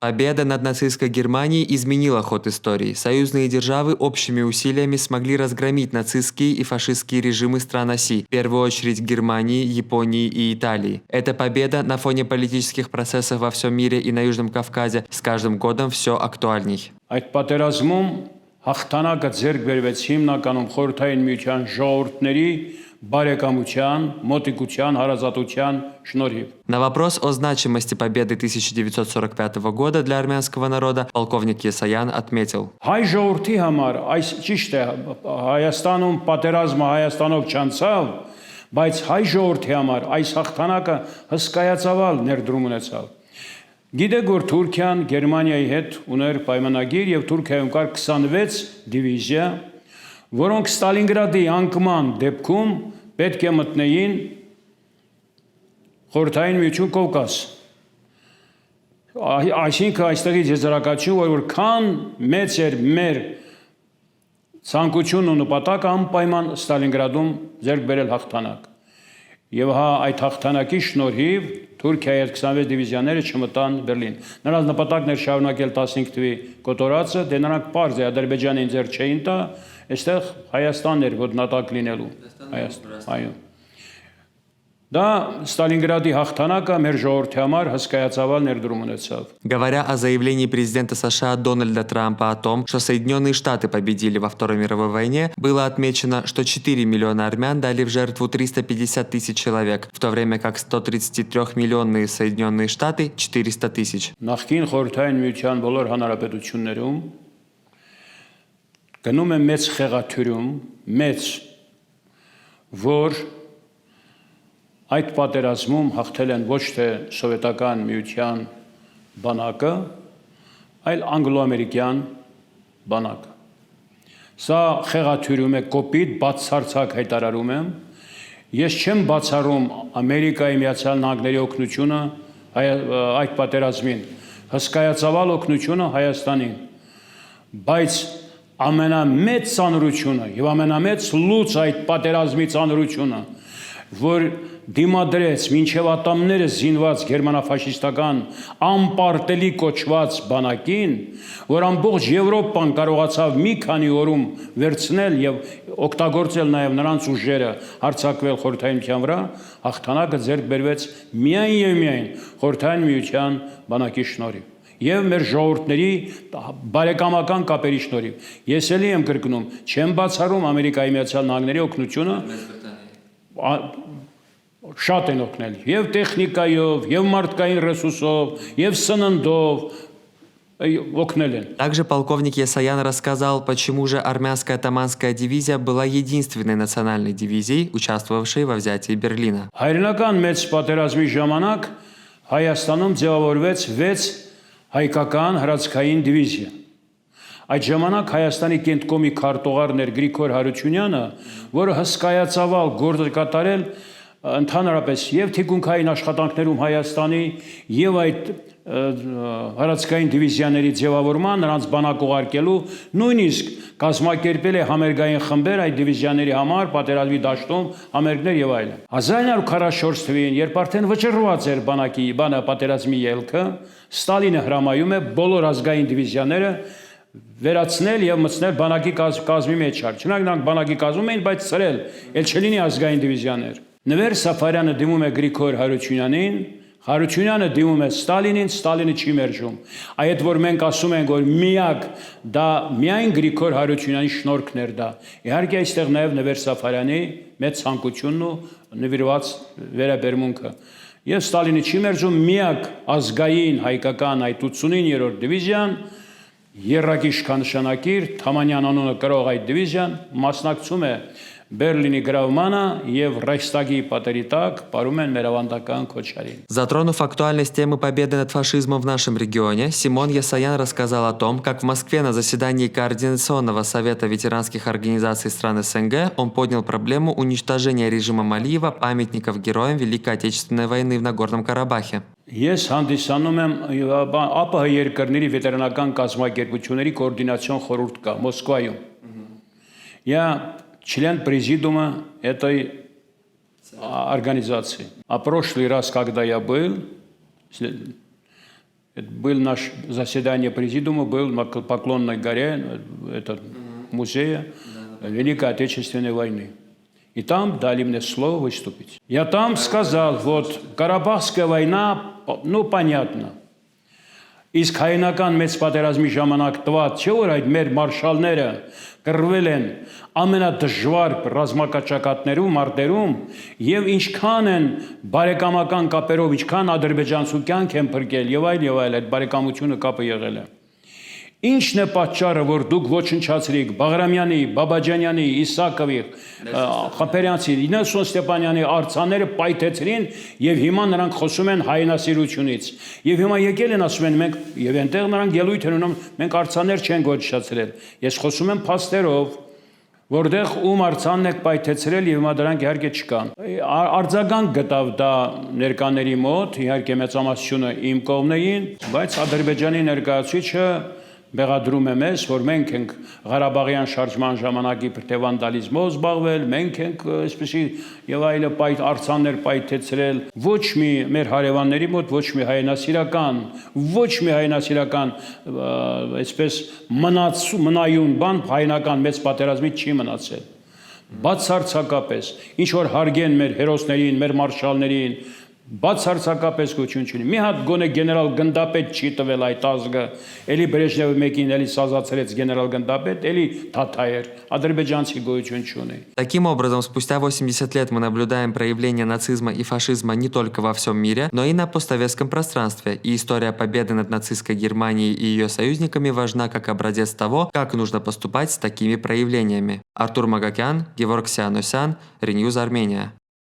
Победа над нацистской Германией изменила ход истории. Союзные державы общими усилиями смогли разгромить нацистские и фашистские режимы стран оси, в первую очередь Германии, Японии и Италии. Эта победа на фоне политических процессов во всем мире и на Южном Кавказе с каждым годом все актуальней. Այդ պատերազմում հաղթանակը ձեռք բերվեց հիմնականում խորհրդային միության ժողովուրդների բարեկամության, մոտիկության, հարազատության շնորհիվ։ На вопрос о значимости победы 1945 года для армянского народа полковник Есаян отметил: Հայ ժողովրդի համար այս ճիշտ է Հայաստանում պատերազմը Հայաստանով չանցավ, բայց հայ ժողովրդի համար այս հաղթանակը հսկայածավալ ներդրում ունեցավ։ Գիտեք, որ Թուրքիան Գերմանիայի հետ ուներ պայմանագիր եւ Թուրքիայում կար 26 դիվիզիա, որոնք Ստալինգրադի անկման դեպքում պետք է մտնեին խորհրդային միություն Կովկաս։ Այսինքն այստեղից եզրակացություն, որ քան մեծ էր մեր ցանկությունն ու նպատակը անպայման Ստալինգրադում ձեռք բերել հաղթանակ։ Եվ հա այդ հաղթանակի շնորհիվ Թուրքիայի 26 դիվիզիաները չմտան Բերլին։ Նրանց նպատակն էր շարունակել 15 թվի կոտորածը, դե նրանք պարզ է Ադրբեջանին ձեռք չէին տա, այստեղ Հայաստանն էր ոտնատակ լինելու։ Այո։ Դա Ստալինգրադի հաղթանակը մեր ժողովրդի համար հսկայածավալ ներդրում ունեցավ։ Говоря о заявлении президента США Дональда Трампа о том, что Соединенные Штаты победили во Второй мировой войне, было отмечено, что 4 миллиона армян дали в жертву 350 тысяч человек, в то время как 133-миллионные Соединенные Штаты – 400 тысяч. Նախկին խորհրդային միության բոլոր հանրապետություններում գնում է մեծ խեղաթյուրում, որ այդ պատերազմում հաղթել են ոչ թե սովետական միության բանակը, այլ անգլո-ամերիկյան բանակը։ Սա խեղաթյուրում է կոպիտ, բացարձակ հայտարարում եմ։ Ես չեմ բացառում Ամերիկայի Միացյալ Նահանգների օգնությունը այդ պատերազմին, հսկայածավալ օգնությունը Հայաստանին, բայց ամենամեծ ծանրությունը եւ ամենամեծ լուծ այդ պատերազմի ծանրությունը, որ դիմադրեց մինչև ատամները զինված գերմանա-ֆաշիստական անպարտելի կոչված բանակին, որ ամբողջ Եվրոպան կարողացավ մի քանի օրում վերցնել եւ օգտագործել նաեւ նրանց ուժերը հարձակվել խորհրդային միության վրա, հաղթանակը ձեռք բերվեց միայն եւ միայն խորհրդային միության բանակի շնորհիվ եւ մեր ժողովուրդների բարեկամական կապերի շնորհիվ։ Ես էլի եմ կրկնում, չեմ բացառում Ամերիկայի Միացյալ Նահանգների օգնությունը շատ են օգնել եւ տեխնիկայով, եւ մարդկային ռեսուրսով, եւ սննդով օգնել են։ Также полковник Есаян рассказал, почему же армянская Таманская дивизия была единственной национальной дивизией, участвовавшей во взятии Берлина. Հայրենական մեծ պատերազմի ժամանակ Հայաստանում ձևավորվեց 6 հայկական հրացքային դիվիզիա։ Այդ ժամանակ Հայաստանի կենտկոմի քարտուղարն էր Գրիգոր Հարությունյանը, որը հսկայածավալ գործ կատարել ընդհանրապես եւ թիկունքային աշխատանքներում Հայաստանի եւ այդ հրացքային դիվիզիաների ձևավորման, նրանց բանակ ուղարկելու, նույնիսկ կազմակերպել է համերգային խմբեր այդ դիվիզիաների համար, պատերազմի դաշտում համերգներ եւ այլն։ 1944 թվականին, երբ արդեն վճռված էր պատերազմի ելքը, Ստալինը հրամայում է բոլոր ազգային դիվիզիաները վերացնել եւ մտցնել բանակի կազմի մեջ։ Չնայած նրանք բանակի կազմում էին, բայց սրել, ել չլինի ազգային դիվիզիաներ։ Նվեր Սաֆարյանը դիմում է Գրիգոր Հարությունյանին, Հարությունյանը դիմում է Ստալինին, Ստալինը չի մերժում։ Այդ որ մենք ասում ենք, որ միակ դա միայն Գրիգոր Հարությունյանի շնորհքն էր դա։ Իհարկե այստեղ նաեւ Նվեր Սաֆարյանի մեծ ցանկությունն ու նվիրված վերաբերմունքը։ Եվ Ստալինը չի մերժում, միակ ազգային հայկական այդ 89-րդ դիվիզիան Երրակի իշխանշանակիր Թամանյան անունը կրող այդ դիվիզիան մասնակցում է Բերլինի գրավմանը եւ Ռեյխստագի պատերի տակ պարում են մեր ավանդական քոչարին։ Затронув актуальность темы победы над фашизмом в нашем регионе, Симон Есаян рассказал о том, как в Москве на заседании Координационного совета ветеранских организаций стран СНГ он поднял проблему уничтожения режимом Алиева памятников героям Великой Отечественной войны в Нагорном Карабахе. Ես հանդիսանում եմ ԱՊՀ երկրների վետերանական կազմակերպությունների կոորդինացիոն խորհուրդ կա Մոսկվայում։ Я член президиума этой организации. А прошлый раз, когда я был, Это был наше заседание президиума, был на Поклонной горе, это музея Великой Отечественной войны. И там дали мне слово выступить. Я там сказал, вот, Карабахская война, ну, понятно. Իսկ հայնական մեծ պատերազմի ժամանակ տված չէ որ այդ մեր մարշալները կռվել են ամենադժվար ռազմակաճակատներում, մարտերում եւ ինչքան են բարեկամական կապերով, ինչքան ադրբեջանցու կյանք են փրկել եւ այլ այդ բարեկամությունը կապը եղել է։ Ինչն է պատճառը, որ դուք ոչնչացրիք Բաղրամյանի, Բաբաջանյանի, Իսակովի, Խապերյանցի, Նելսոն Ստեփանյանի արձանները պայթեցրին եւ հիմա նրանք խոսում են հայնասիրությունից։ Եվ հիմա եկել են ասում են մենք եւ այնտեղ նրանք ելույթ են ունում մենք արձաններ չենք ոչնչացրել։ Ես խոսում եմ փաստերով, որտեղ ում արձանն եք պայթեցրել եւ հիմա դրանք իհարկե չկան։ Արձագանք գտավ դա ներկաների մոտ, իհարկե մեծամասնությունը իմ կողմներին, բայց Ադրբեջանի ներկայացուցիչը Բեղադրում է մեզ, որ մենք ենք Ղարաբաղյան շարժման ժամանակ իբր վանդալիզմով զբաղվել, մենք ենք այսպեսի եւ այլը արձաններ պայթեցրել, ոչ մի մեր հարևանների մոտ ոչ մի հայնասիրական այսպես մնայուն բան հայնական մեծ պատերազմից չի մնացել։ Բացարձակապես, ինչ որ հարգեն մեր հերոսներին, մեր մարշալներին, բացարձակապես գոչություն չունի։ Մի հատ գոնե գեներալ գնդապետ չի տվել այդ ազգը, էլի Բրեժնևը մեկին էլի սազացրեց գեներալ գնդապետ, էլի թաթայեր, ադրբեջանցի գոչություն չունի։ Таким образом, спустя 80 лет мы наблюдаем проявление нацизма и фашизма не только во всем мире, но и на постсоветском пространстве, и история победы над нацистской Германией и ее союзниками важна как образец того, как нужно поступать с такими проявлениями. Артур Магакян, Геворг Сианосян, Реньюз Армения.